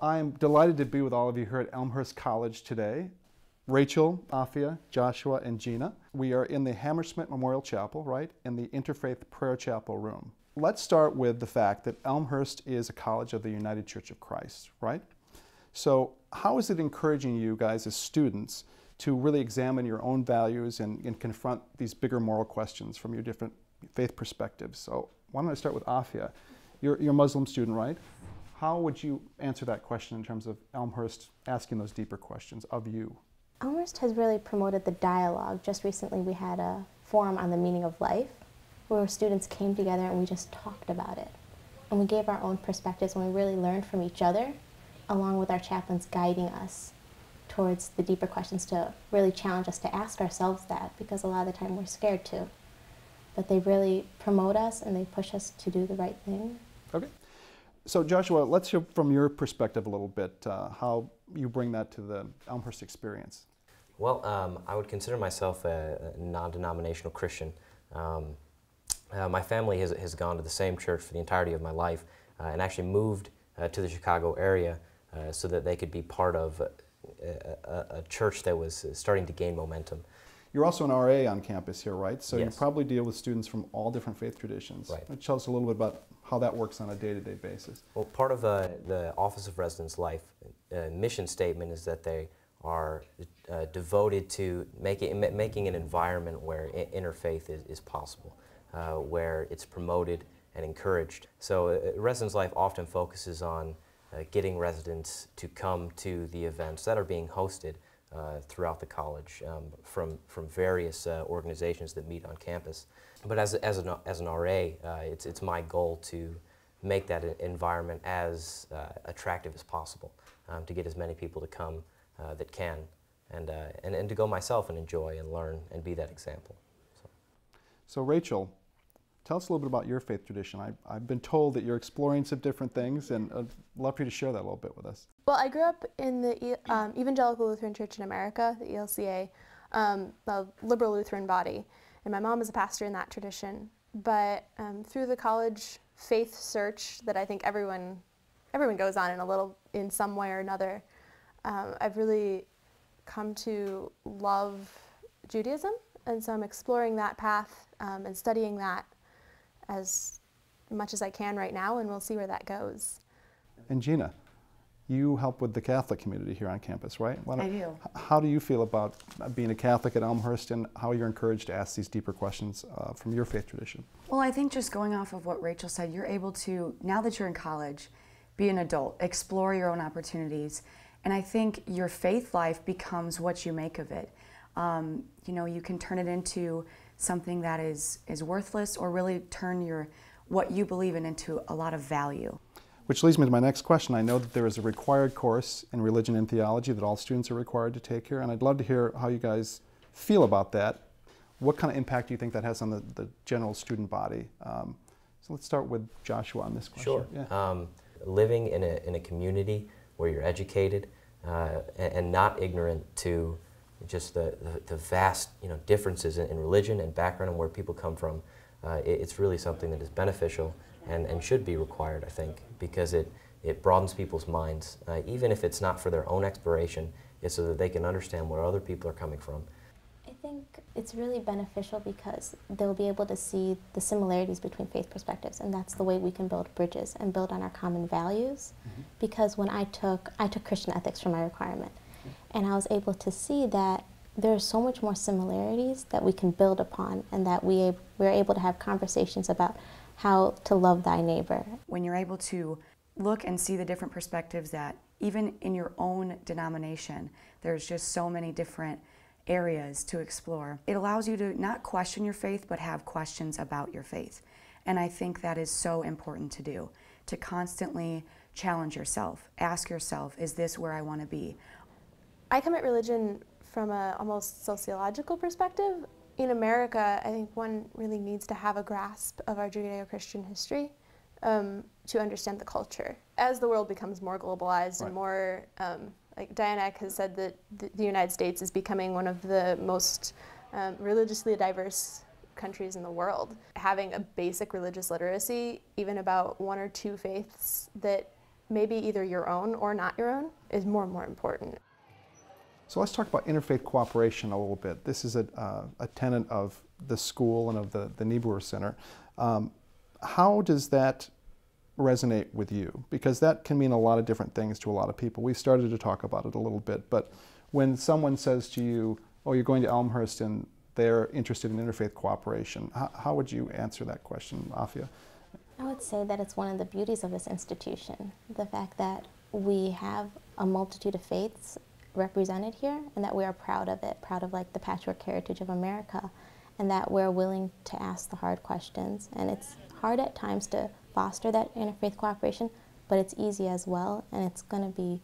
I'm delighted to be with all of you here at Elmhurst College today. Rachel, Afia, Joshua, and Gina. We are in the Hammersmith Memorial Chapel, right, in the Interfaith Prayer Chapel room. Let's start with the fact that Elmhurst is a college of the United Church of Christ, right? So how is it encouraging you guys as students to really examine your own values and confront these bigger moral questions from your different faith perspectives? So why don't I start with Afia? You're a Muslim student, right? How would you answer that question in terms of Elmhurst asking those deeper questions of you? Elmhurst has really promoted the dialogue. Just recently we had a forum on the meaning of life where students came together and we just talked about it. And we gave our own perspectives and we really learned from each other, along with our chaplains guiding us towards the deeper questions to really challenge us to ask ourselves that, because a lot of the time we're scared to. But they really promote us and they push us to do the right thing. Okay. So Joshua, let's hear from your perspective a little bit, how you bring that to the Elmhurst experience. Well, I would consider myself a non-denominational Christian. My family has gone to the same church for the entirety of my life and actually moved to the Chicago area so that they could be part of a church that was starting to gain momentum. You're also an RA on campus here, right? So Yes. you probably deal with students from all different faith traditions. Right. Tell us a little bit about how that works on a day-to-day basis. Well, part of the Office of Residence Life mission statement is that they are devoted to making an environment where interfaith is possible, where it's promoted and encouraged. So Residence Life often focuses on getting residents to come to the events that are being hosted throughout the college from various organizations that meet on campus. But as an RA, it's my goal to make that environment as attractive as possible, to get as many people to come that can, and to go myself and enjoy and learn and be that example. So Rachel, tell us a little bit about your faith tradition. I've been told that you're exploring some different things, and I'd love for you to share that a little bit with us. Well, I grew up in the Evangelical Lutheran Church in America, the ELCA, a liberal Lutheran body, and my mom is a pastor in that tradition. But through the college faith search that I think everyone goes on in some way or another, I've really come to love Judaism, and so I'm exploring that path and studying that as much as I can right now, and we'll see where that goes. And Gina, you help with the Catholic community here on campus, right? I do. How do you feel about being a Catholic at Elmhurst, and how you're encouraged to ask these deeper questions from your faith tradition? Well, I think just going off of what Rachel said, you're able to, now that you're in college, be an adult, explore your own opportunities, and I think your faith life becomes what you make of it. You know, you can turn it into something that is worthless, or really turn what you believe in into a lot of value. Which leads me to my next question. I know that there is a required course in religion and theology that all students are required to take here, and I'd love to hear how you guys feel about that. What kind of impact do you think that has on the general student body? So let's start with Joshua on this question. Sure. Yeah. Living in a community where you're educated and not ignorant to just the vast differences in religion and background and where people come from, it's really something that is beneficial and should be required, I think, because it broadens people's minds. Even if it's not for their own exploration, it's so that they can understand where other people are coming from. I think it's really beneficial because they'll be able to see the similarities between faith perspectives, and that's the way we can build bridges and build on our common values. Mm-hmm. Because when I took Christian ethics for my requirement, and I was able to see that there are so much more similarities that we can build upon, and that we're able to have conversations about how to love thy neighbor. When you're able to look and see the different perspectives that even in your own denomination, there's just so many different areas to explore. It allows you to not question your faith, but have questions about your faith. And I think that is so important to do, to constantly challenge yourself, ask yourself, is this where I want to be? I come at religion from an almost sociological perspective. In America, I think one really needs to have a grasp of our Judeo-Christian history to understand the culture. As the world becomes more globalized, right, and more, like Diana Eck has said that the United States is becoming one of the most religiously diverse countries in the world. Having a basic religious literacy, even about one or two faiths that maybe either your own or not your own, is more and more important. So let's talk about interfaith cooperation a little bit. This is a tenet of the school and of the Niebuhr Center. How does that resonate with you? Because that can mean a lot of different things to a lot of people. We started to talk about it a little bit, but when someone says to you, oh, you're going to Elmhurst and they're interested in interfaith cooperation, how would you answer that question, Afia? I would say that it's one of the beauties of this institution, the fact that we have a multitude of faiths represented here and that we are proud of it, proud of like the patchwork heritage of America, and that we're willing to ask the hard questions. And it's hard at times to foster that interfaith cooperation, but it's easy as well, and it's going to be,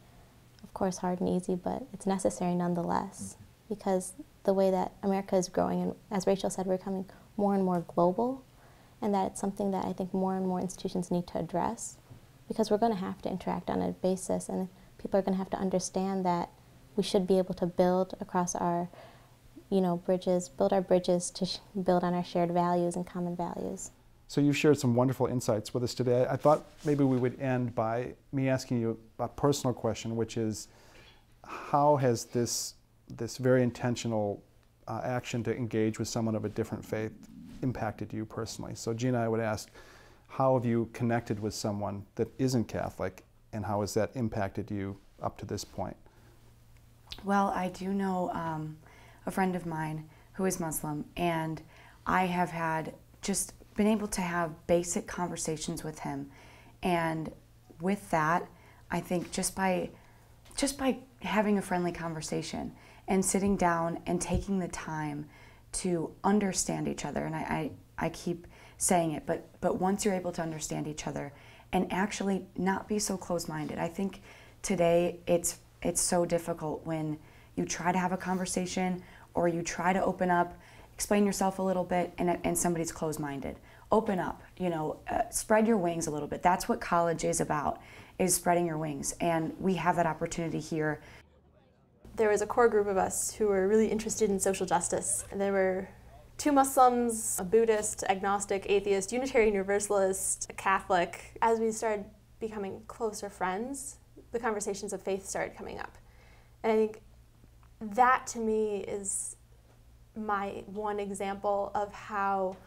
of course, hard and easy, but it's necessary nonetheless, because the way that America is growing, and as Rachel said, we're becoming more and more global, and that it's something that I think more and more institutions need to address, because we're going to have to interact on a basis, and people are going to have to understand that we should be able to build across our, bridges, build our bridges to build on our shared values and common values. So you've shared some wonderful insights with us today. I thought maybe we would end by me asking you a personal question, which is, how has this very intentional action to engage with someone of a different faith impacted you personally? So Gina, I would ask, how have you connected with someone that isn't Catholic, and how has that impacted you up to this point? Well, I do know a friend of mine who is Muslim, and I have just been able to have basic conversations with him. And with that, I think just by having a friendly conversation and sitting down and taking the time to understand each other, and I keep saying it, but once you're able to understand each other and actually not be so closed-minded. I think today it's so difficult when you try to have a conversation or you try to open up, explain yourself a little bit, and somebody's closed-minded. Open up, spread your wings a little bit. That's what college is about, is spreading your wings, and we have that opportunity here. There was a core group of us who were really interested in social justice. And there were 2 Muslims, a Buddhist, agnostic, atheist, Unitarian Universalist, a Catholic. As we started becoming closer friends, the conversations of faith started coming up. And I think that to me is my one example of how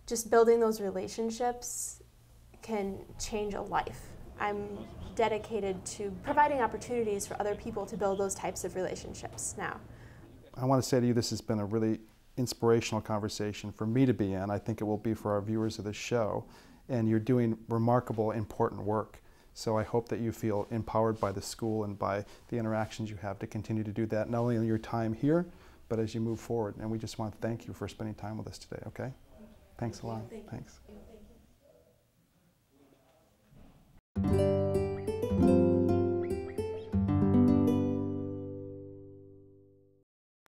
just building those relationships can change a life. I'm dedicated to providing opportunities for other people to build those types of relationships now. I want to say to you, this has been a really inspirational conversation for me to be in. I think it will be for our viewers of this show. And you're doing remarkable, important work. So I hope that you feel empowered by the school and by the interactions you have to continue to do that, not only in your time here, but as you move forward. And we just want to thank you for spending time with us today, okay? Thanks a lot. Thanks.